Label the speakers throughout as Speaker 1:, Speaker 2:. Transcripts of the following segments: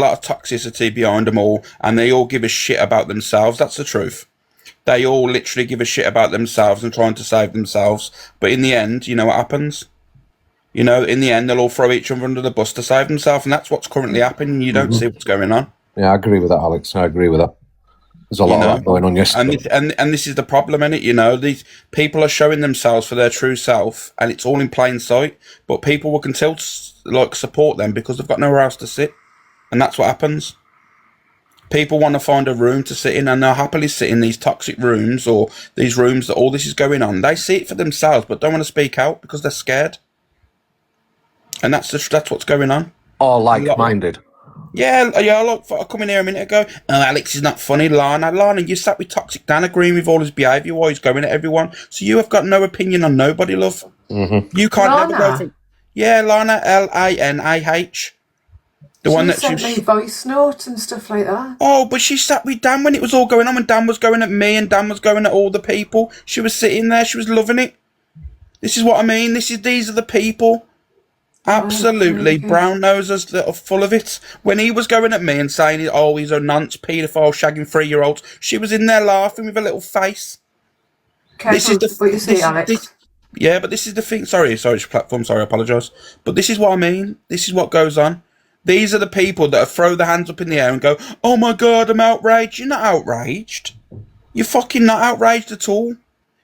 Speaker 1: a lot of toxicity behind them all, and they all give a shit about themselves. That's the truth. They all literally give a shit about themselves and trying to save themselves. But in the end, you know what happens? You know, in the end, they'll all throw each other under the bus to save themselves, and that's what's currently happening. You don't see what's going on.
Speaker 2: Yeah, I agree with that, Alex. I agree with that. There's a lot of that going on yesterday.
Speaker 1: And this is the problem, innit? You know, these people are showing themselves for their true self, and it's all in plain sight. But people will continue to support them because they've got nowhere else to sit, and that's what happens. People want to find a room to sit in, and they'll happily sit in these toxic rooms or these rooms that all this is going on. They see it for themselves, but don't want to speak out because they're scared. And that's what's going on.
Speaker 2: Or like-minded.
Speaker 1: Yeah, look, I come in here a minute ago. Oh, Alex is not funny, Lana, you sat with Toxic Dan agreeing with all his behaviour while he's going at everyone. So you have got no opinion on nobody, love. You can't
Speaker 3: Lana?
Speaker 1: never go for... Yeah, Lana, Lanah. The one that
Speaker 3: sent me voice notes and stuff like that.
Speaker 1: Oh, but she sat with Dan when it was all going on, when Dan was going at me and Dan was going at all the people. She was sitting there, she was loving it. This is what I mean. These are the people. Absolutely, brown nosers that are full of it. When he was going at me and saying, oh, he's a nonce, paedophile, shagging 3-year-olds, she was in there laughing with a little face.
Speaker 3: Careful what you say, Alex.
Speaker 1: Yeah, but this is the thing. Sorry, platform, I apologise. But this is what I mean. This is what goes on. These are the people that throw their hands up in the air and go, oh my God, I'm outraged. You're not outraged. You're fucking not outraged at all.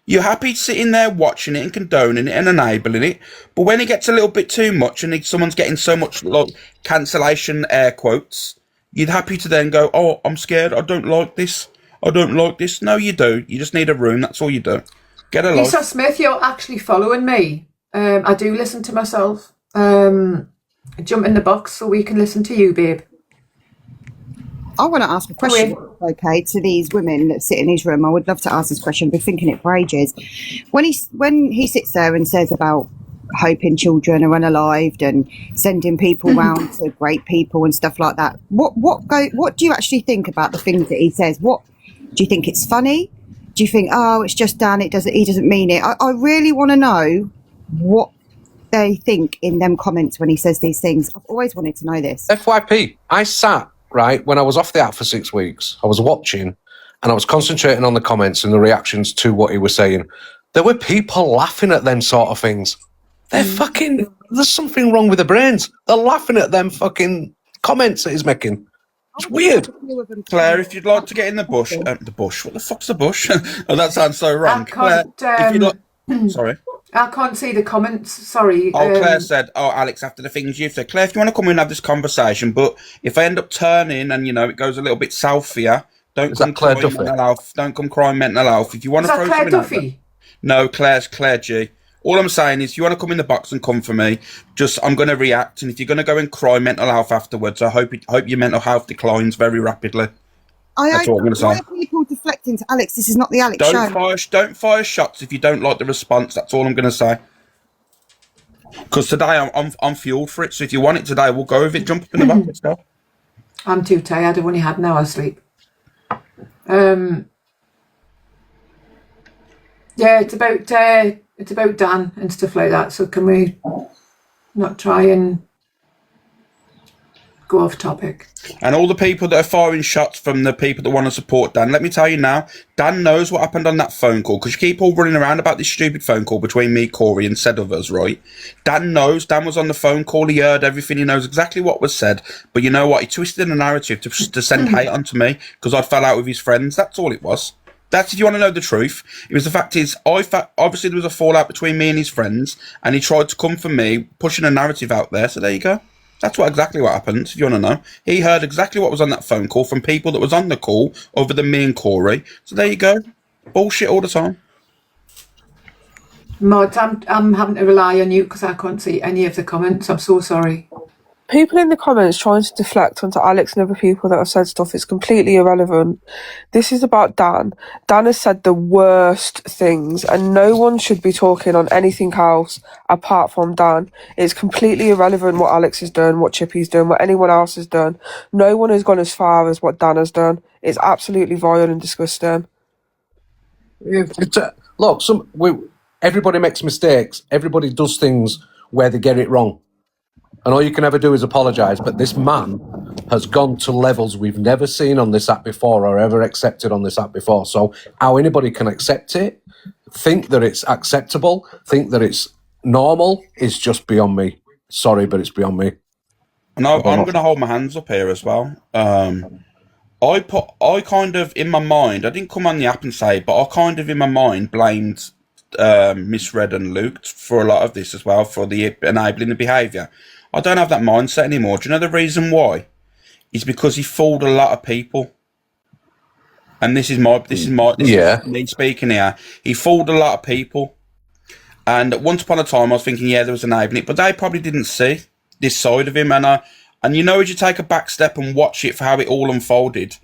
Speaker 1: You're happy sitting there watching it and condoning it and enabling it. But when it gets a little bit too much and someone's getting so much like cancellation air quotes, you're happy to then go, oh, I'm scared. I don't like this. I don't like this. No, you do. You just need a room. That's all you do. Get a life.
Speaker 3: Lisa Smith, you're actually following me. I do listen to myself. Jump in the box so we can listen to you, babe.
Speaker 4: I want to ask a question, okay, to these women that sit in his room. I would love to ask this question. I've been thinking it for ages. When he sits there and says about hoping children are unalived and sending people round to great people and stuff like that, what do you actually think about the things that he says? What do you think? It's funny? Do you think, oh, it's just Dan, he doesn't mean it? I really want to know what they think in them comments when he says these things. I've always wanted to know this.
Speaker 2: FYP, I sat, right, when I was off the app for 6 weeks, I was watching and I was concentrating on the comments and the reactions to what he was saying. There were people laughing at them sort of things. They're fucking, there's something wrong with their brains. They're laughing at them fucking comments that he's making. It's weird.
Speaker 1: Claire, if you'd like to get in the bush, the bush? What the fuck's the bush? Oh, that sounds so wrong. Claire, if you'd like... Sorry.
Speaker 3: I can't see the comments, sorry.
Speaker 1: Oh, Claire said, oh, Alex, after the things you've said. Claire, if you want to come in and have this conversation, but if I end up turning and, you know, it goes a little bit south for you, don't come crying mental health. Don't come crying mental health. If you want to throw
Speaker 3: Claire Duffy?
Speaker 1: No, Claire's Claire G. All I'm saying is, if you want to come in the box and come for me, I'm going to react. And if you're going to go and cry mental health afterwards, I hope your mental health declines very rapidly. That's what I'm going to say.
Speaker 4: People deflecting to Alex. This is not the Alex show.
Speaker 1: Don't fire shots if you don't like the response. That's all I'm going to say. Because today I'm fueled for it. So if you want it today, we'll go with it. Jump up in the box. Let's go.
Speaker 3: I'm too tired. I've only had an hour's sleep. Yeah, it's about Dan and stuff like that. So can we not try and go off topic?
Speaker 1: And all the people that are firing shots from the people that want to support Dan, let me tell you now, Dan knows what happened on that phone call, because you keep all running around about this stupid phone call between me, Corey, and said others, right? Dan knows. Dan was on the phone call. He heard everything. He knows exactly what was said. But you know what? He twisted the narrative to send hate onto me because I fell out with his friends. That's all it was. That's if you want to know the truth. It was the fact is, obviously there was a fallout between me and his friends, and he tried to come for me, pushing a narrative out there. So there you go. That's exactly what happened, if you want to know. He heard exactly what was on that phone call from people that was on the call, other than me and Corey. So there you go. Bullshit all the time.
Speaker 3: Mods, I'm having to rely on you because I can't see any of the comments. I'm so sorry.
Speaker 5: People in the comments trying to deflect onto Alex and other people that have said stuff is completely irrelevant. This is about Dan. Dan has said the worst things and no one should be talking on anything else apart from Dan. It's completely irrelevant what Alex has done, what Chippy's done, what anyone else has done. No one has gone as far as what Dan has done. It's absolutely vile and disgusting.
Speaker 2: Look, everybody makes mistakes. Everybody does things where they get it wrong. and all you can ever do is apologise. But this man has gone to levels we've never seen on this app before or ever accepted on this app before. So how anybody can accept it, think that it's acceptable, think that it's normal, is just beyond me. Sorry, but it's beyond me.
Speaker 1: And I'm going to hold my hands up here as well. I kind of, in my mind, I didn't come on the app and say it, but I kind of, in my mind, blamed Miss Red and Luke for a lot of this as well, for the enabling the behaviour. I don't have that mindset anymore. Do you know the reason why? It's because he fooled a lot of people. And this is me speaking here. He fooled a lot of people. And once upon a time, I was thinking, yeah, there was enabling it, but they probably didn't see this side of him. And you know, as you take a back step and watch it for how it all unfolded,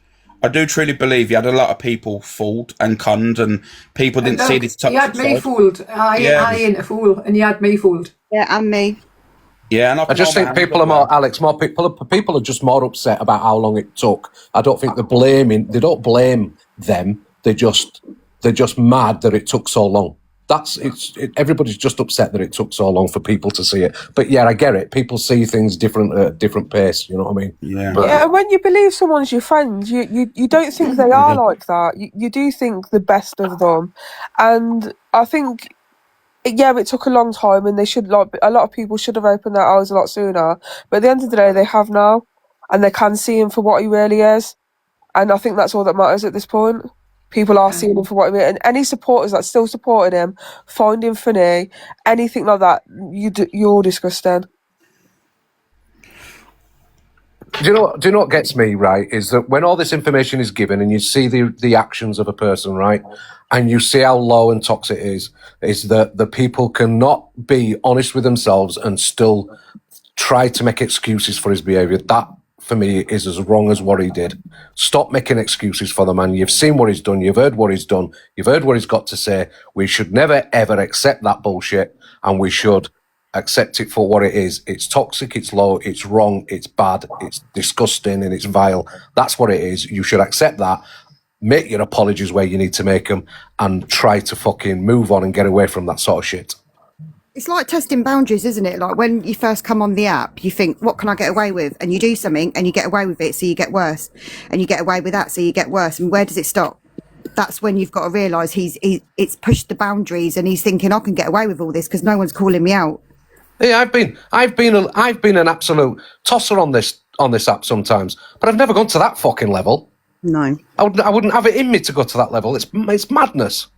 Speaker 1: I do truly believe he had a lot of people fooled and conned, and people didn't see this toxic side.
Speaker 3: He had me fooled. I ain't a fool, and he had me fooled.
Speaker 4: Yeah, and me.
Speaker 1: Yeah, and
Speaker 2: I just think people are more, Alex, people are just more upset about how long it took. I don't think they don't blame them. They're just mad that it took so long. Everybody's just upset that it took so long for people to see it. But yeah, I get it. People see things different at a different pace. You know what I mean?
Speaker 1: Yeah.
Speaker 5: Yeah, and when you believe someone's your friend, you don't think they are like that. You do think the best of them, and I think, yeah, it took a long time, and a lot of people should have opened their eyes a lot sooner. But at the end of the day, they have now, and they can see him for what he really is. And I think that's all that matters at this point. People are seeing him for what he is, and any supporters that still supported him, find him funny, anything like that, you're disgusting.
Speaker 2: Do you know what gets me, right, is that when all this information is given and you see the actions of a person, right, and you see how low and toxic it is that the people cannot be honest with themselves and still try to make excuses for his behaviour. That, for me, is as wrong as what he did. Stop making excuses for the man. You've seen what he's done. You've heard what he's done. You've heard what he's got to say. We should never, ever accept that bullshit, and we should accept it for what it is. It's toxic, it's low, it's wrong, it's bad, it's disgusting, and it's vile. That's what it is. You should accept that. Make your apologies where you need to make them, and try to fucking move on and get away from that sort of shit.
Speaker 4: It's like testing boundaries, isn't it? Like when you first come on the app, you think, what can I get away with? And you do something and you get away with it, so you get worse. And you get away with that, so you get worse. And where does it stop? That's when you've got to realise it's pushed the boundaries, and he's thinking, I can get away with all this because no one's calling me out.
Speaker 2: Yeah, I've been an absolute tosser on this app sometimes, but I've never gone to that fucking level.
Speaker 4: No.
Speaker 2: I wouldn't have it in me to go to that level. It's madness.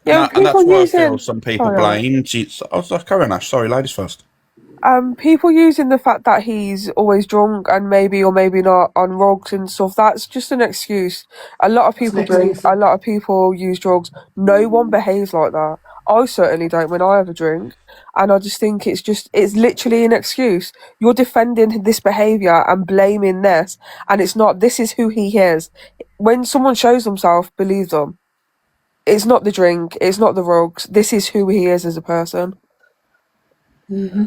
Speaker 5: Yeah,
Speaker 1: And that's why I feel some people blame. I was like, Karen Ash, sorry, ladies first.
Speaker 5: People using the fact that he's always drunk and maybe or maybe not on rugs and stuff, that's just an excuse. A lot of people drink, a lot of people use drugs. No one behaves like that. I certainly don't when I have a drink. And I just think it's literally an excuse. You're defending this behaviour and blaming this, and it's not. This is who he is. When someone shows themselves, believe them. It's not the drink, it's not the rugs. This is who he is as a person.
Speaker 3: Mm-hmm.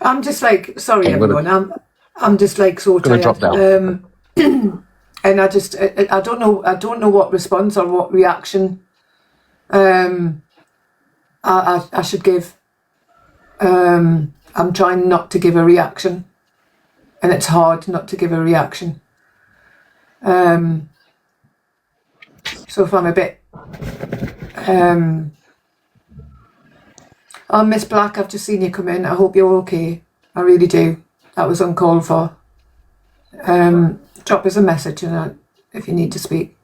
Speaker 3: I'm just like, sorry everyone, I'm just like so tired.
Speaker 2: Drop down.
Speaker 3: And I don't know what response or what reaction I should give. I'm trying not to give a reaction, and it's hard not to give a reaction. So if I'm a bit oh, Miss Black, I've just seen you come in. I hope you're okay. I really do. That was uncalled for. Drop us a message if you need to speak.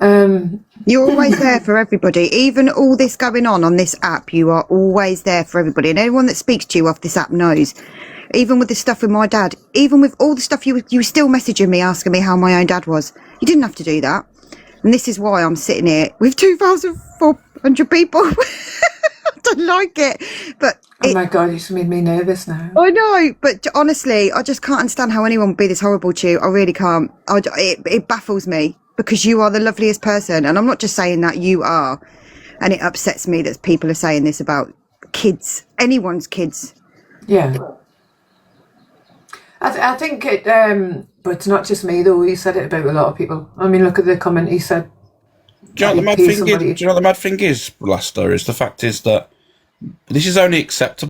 Speaker 4: You're always there for everybody. Even all this going on this app, you are always there for everybody. And anyone that speaks to you off this app knows. Even with the stuff with my dad, even with all the stuff you were still messaging me, asking me how my own dad was. You didn't have to do that. And this is why I'm sitting here with 2,400 people. I don't like it. But
Speaker 3: oh my God, you just made me nervous now.
Speaker 4: I know, but honestly, I just can't understand how anyone would be this horrible to you. I really can't. It baffles me, because you are the loveliest person. And I'm not just saying that, you are. And it upsets me that people are saying this about kids, anyone's kids.
Speaker 3: Yeah. I think it, but it's not just me though. He said it about a lot of people. I mean, look at the comment he said.
Speaker 1: Do you know what the
Speaker 3: that
Speaker 1: mad
Speaker 3: you pay
Speaker 1: thing is?
Speaker 3: somebody-
Speaker 1: Do you know what the mad thing is, Blaster? Is the fact is that this is only acceptable